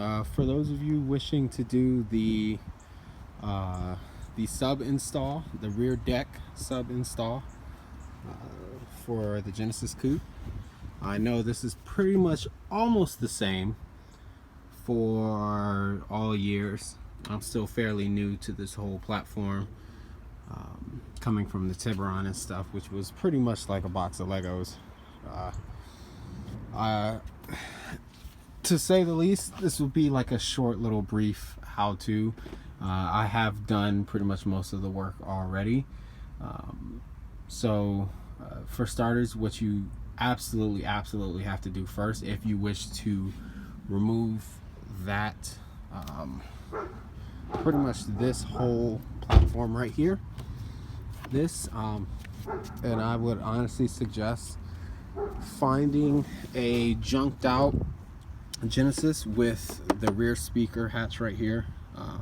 For those of you wishing to do the sub install, the rear deck sub install for the Genesis Coupe, I know this is pretty much almost the same for all years. I'm still fairly new to this whole platform, coming from the Tiburon and stuff, which was pretty much like a box of Legos. To say the least, this will be like a short little brief how-to. I have done pretty much most of the work already. For starters, what you absolutely have to do first, if you wish to remove that, pretty much this whole platform right here, and I would honestly suggest finding a junked out Genesis with the rear speaker hatch right here. I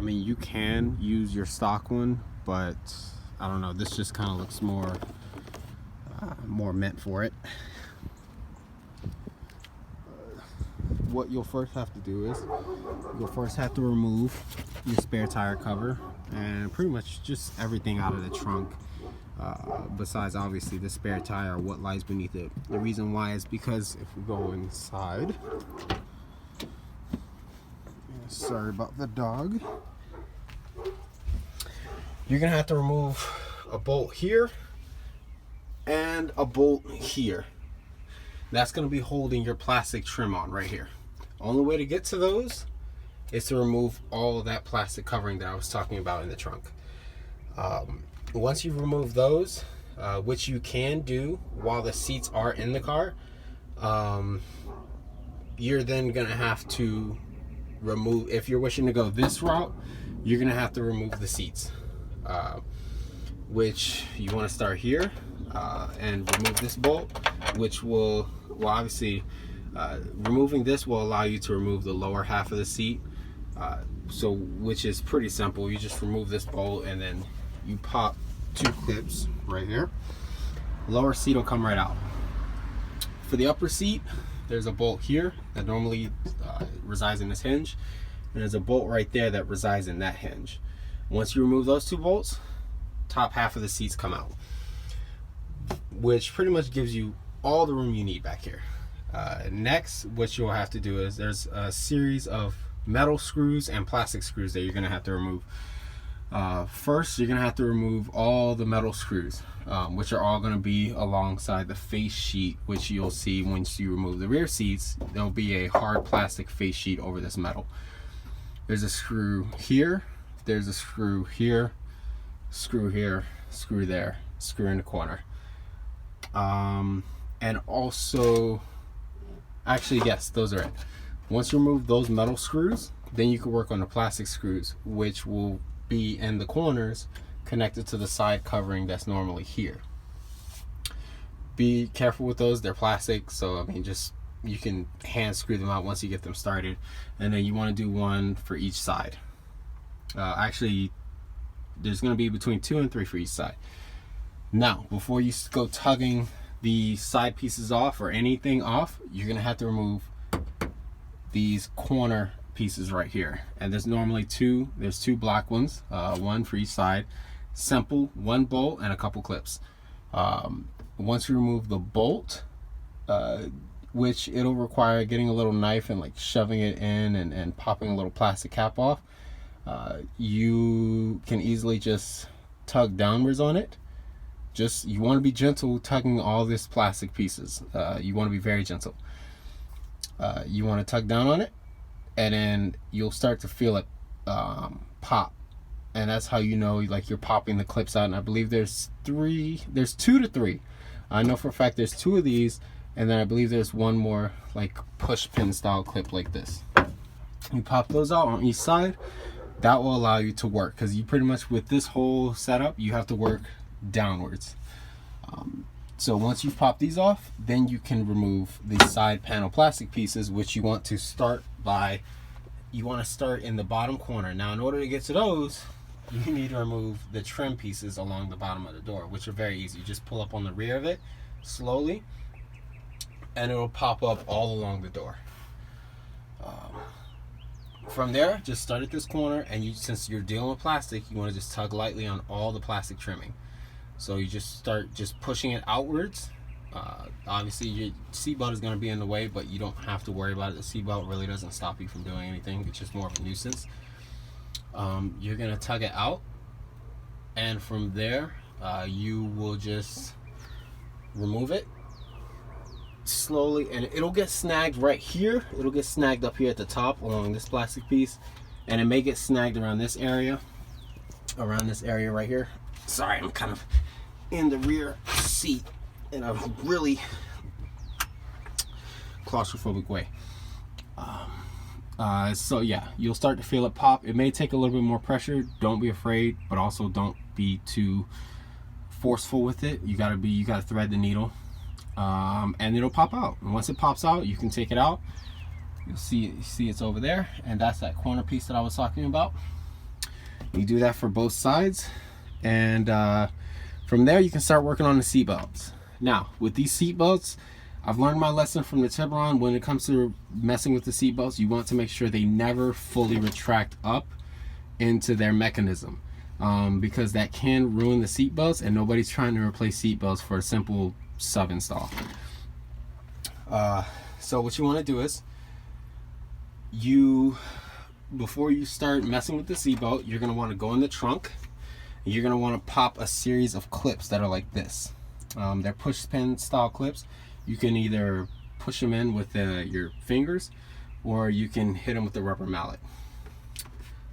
mean, you can use your stock one, but I don't know, this just kind of looks more meant for it. What you'll first have to do is you'll first have to remove your spare tire cover and pretty much just everything out of the trunk, besides obviously the spare tire or what lies beneath it. The reason why is because if we go inside, sorry about the dog, you're gonna have to remove a bolt here and a bolt here. That's gonna be holding your plastic trim on right here. Only way to get to those is to remove all of that plastic covering that I was talking about in the trunk. Once you remove those, which you can do while the seats are in the car, you're then gonna have to remove, if you're wishing to go this route, you're gonna have to remove the seats, which you want to start here, and remove this bolt, which will, well, obviously, removing this will allow you to remove the lower half of the seat, which is pretty simple. You just remove this bolt and then you pop two clips right here. Lower seat will come right out. For the upper seat, there's a bolt here that normally resides in this hinge, and there's a bolt right there that resides in that hinge. Once you remove those two bolts, top half of the seats come out, which pretty much gives you all the room you need back here. Next, what you'll have to do is there's a series of metal screws and plastic screws that you're gonna have to remove. First, you're gonna have to remove all the metal screws, which are all gonna be alongside the face sheet, which you'll see once you remove the rear seats. There'll be a hard plastic face sheet over this metal. There's a screw here, there's a screw here, screw here, screw there, screw in the corner. And also, actually, yes, those are it. Once you remove those metal screws, then you can work on the plastic screws, which will be in the corners connected to the side covering that's normally here. Be careful with those, they're plastic, so I mean, just, you can hand screw them out once you get them started, and then you want to do one for each side. Actually, there's going to be between 2 and 3 for each side. Now, before you go tugging the side pieces off or anything off, you're going to have to remove these corner pieces right here, and there's normally two black ones, one for each side. Simple, one bolt and a couple clips. Once you remove the bolt, which it'll require getting a little knife and like shoving it in and popping a little plastic cap off, you can easily just tug downwards on it. You want to be gentle tugging all this plastic pieces. You want to be very gentle. You want to tug down on it, and then you'll start to feel it pop, and that's how you know, like, you're popping the clips out. And I believe there's 2 to 3. I know for a fact there's 2 of these, and then I believe there's one more like push pin style clip like this. You pop those out on each side. That will allow you to work, because you pretty much, with this whole setup, you have to work downwards. So once you've popped these off, then you can remove the side panel plastic pieces, which you want to start in the bottom corner. Now, in order to get to those, you need to remove the trim pieces along the bottom of the door, which are very easy. You just pull up on the rear of it slowly, and it'll pop up all along the door. From there, just start at this corner, and you, since you're dealing with plastic, you want to just tug lightly on all the plastic trimming. So you just start just pushing it outwards. Obviously your seatbelt is going to be in the way, but you don't have to worry about it. The seatbelt really doesn't stop you from doing anything. It's just more of a nuisance. You're going to tug it out, and from there you will just remove it slowly, and it'll get snagged right here. It'll get snagged up here at the top along this plastic piece, and it may get snagged around this area right here. Sorry, I'm kind of in the rear seat in a really claustrophobic way. So yeah, you'll start to feel it pop. It may take a little bit more pressure. Don't be afraid, but also don't be too forceful with it. You gotta thread the needle, and it'll pop out. And once it pops out, you can take it out. You'll see it's over there, and that's that corner piece that I was talking about. You do that for both sides, and from there you can start working on the seat belts. Now, with these seat belts, I've learned my lesson from the Tiburon. When it comes to messing with the seat belts, you want to make sure they never fully retract up into their mechanism, because that can ruin the seat belts, and nobody's trying to replace seat belts for a simple sub install. So what you want to do is, before you start messing with the seat belt, you're going to want to go in the trunk. You're going to want to pop a series of clips that are like this. They're push pin style clips. You can either push them in with your fingers, or you can hit them with the rubber mallet,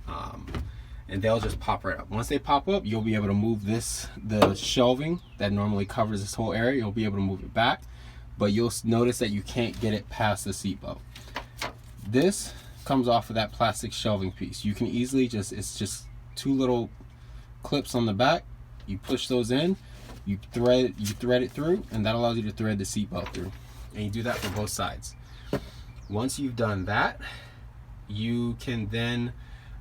and they'll just pop right up. Once they pop up, you'll be able to move the shelving that normally covers this whole area. You'll be able to move it back, but you'll notice that you can't get it past the seat belt. This comes off of that plastic shelving piece. You can easily it's just two little clips on the back. You push those in, you thread it through, and that allows you to thread the seatbelt through. And you do that for both sides. Once you've done that, you can then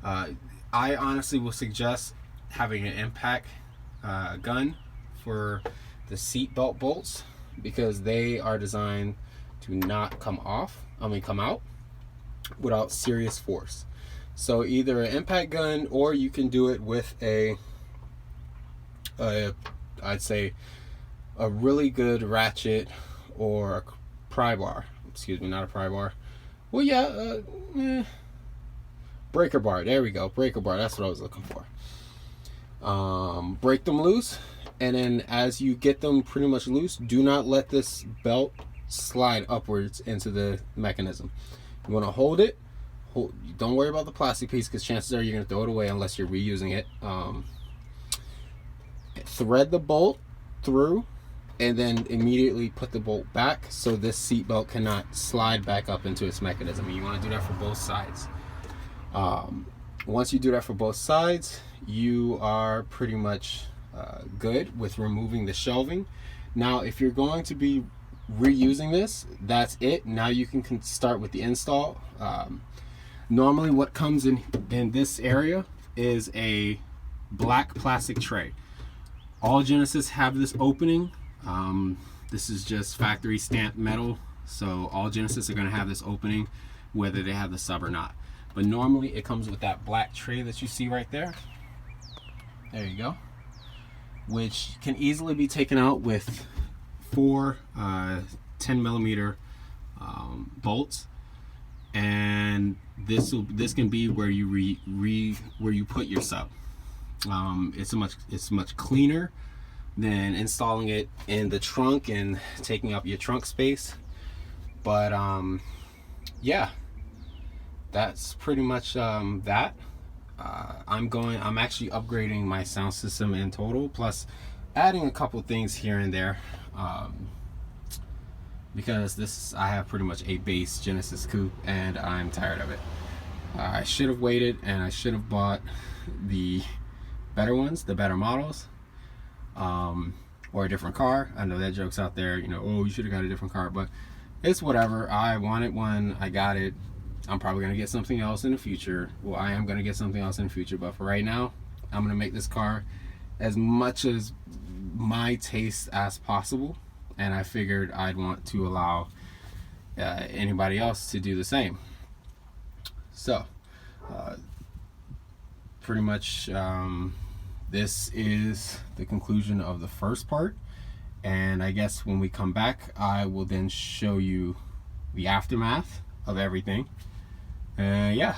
I honestly will suggest having an impact gun for the seatbelt bolts, because they are designed to not come out without serious force. So either an impact gun, or you can do it with I'd say a really good ratchet or a pry bar. Excuse me, not a pry bar. Well, yeah, breaker bar. There we go, breaker bar. That's what I was looking for. Break them loose, and then as you get them pretty much loose, do not let this belt slide upwards into the mechanism. You want to hold it. Don't worry about the plastic piece, because chances are you're going to throw it away unless you're reusing it. Thread the bolt through, and then immediately put the bolt back, so this seat belt cannot slide back up into its mechanism. And you want to do that for both sides. Once you do that for both sides, you are pretty much good with removing the shelving. Now, if you're going to be reusing this, that's it. Now you can start with the install. Normally what comes in this area is a black plastic tray. All Genesis have this opening. This is just factory stamped metal, so all Genesis are going to have this opening, whether they have the sub or not. But normally it comes with that black tray that you see right there. There you go. Which can easily be taken out with 4 10mm bolts, and this can be where you where you put your sub. It's much cleaner than installing it in the trunk and taking up your trunk space. But yeah, that's pretty much that. I'm actually upgrading my sound system in total, plus adding a couple things here and there, because I have pretty much a base Genesis Coupe and I'm tired of it. I should have waited, and I should have bought the better ones, the better models, or a different car. I know that joke's out there, oh, you should have got a different car, but it's whatever. I wanted one, I got it. I'm probably gonna get something else in the future. Well, I am gonna get something else in the future, but for right now, I'm gonna make this car as much as my taste as possible, and I figured I'd want to allow anybody else to do the same. So pretty much this is the conclusion of the first part, and I guess when we come back I will then show you the aftermath of everything. Yeah.